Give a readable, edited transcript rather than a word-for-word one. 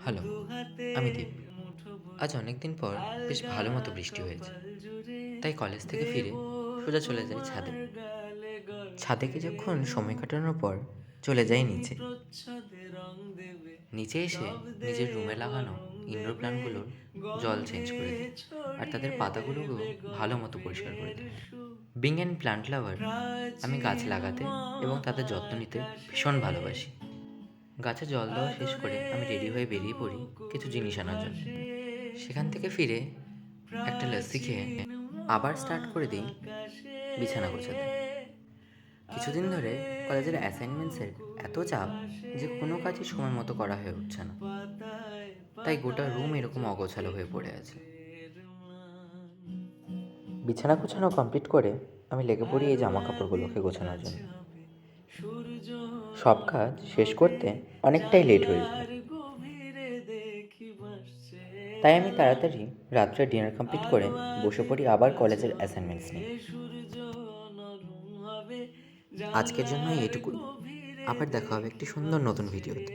Hello, আমি দীপ। আজ অনেক দিন পর বেশ ভালো মতো বৃষ্টি হয়েছে। তাই কলেজ থেকে ফিরে সোজা চলে যাই ছাদে। ছাদে কিছুক্ষণ সময় কাটানোর পর চলে যাই নিচে। নিচে এসে নিজের রুমে লাগানো ইনডোর প্ল্যান্টগুলোর জল চেঞ্জ করে দিই, আর তাদের পাতাগুলোকেও ভালো মতো পরিষ্কার করে দিই। বিং অ্যান্ড প্ল্যান্ট লাভার, আমি গাছ লাগাতে এবং তাদের যত্ন নিতে ভীষণ ভালোবাসি। গাছে জল দেওয়া শেষ করে আমি রেডি হয়ে বেরিয়ে পড়ি কিছু জিনিস আনার জন্য। সেখান থেকে ফিরে একটা লস্যি খেয়ে আবার স্টার্ট করে দিই বিছানা গোছাতে। কিছুদিন ধরে কলেজের অ্যাসাইনমেন্টসের এত চাপ যে কোনো কাজই সময় মতো করা হয়ে উঠছে না। তাই গোটা রুম এরকম অগোছালো হয়ে পড়ে আছে। বিছানা গোছানো কমপ্লিট করে আমি লেগে পড়ি এই জামা কাপড়গুলোকে গোছানোর জন্য। সব কাজ শেষ করতে অনেকটাই লেট হয়ে যায়। তাই আমি তাড়াতাড়ি রাত্রে ডিনার কমপ্লিট করে বসে পড়ি আবার কলেজের অ্যাসাইনমেন্টস নিয়ে। আজকের জন্য এটুকুই। আবার দেখা হবে একটি সুন্দর নতুন ভিডিওতে।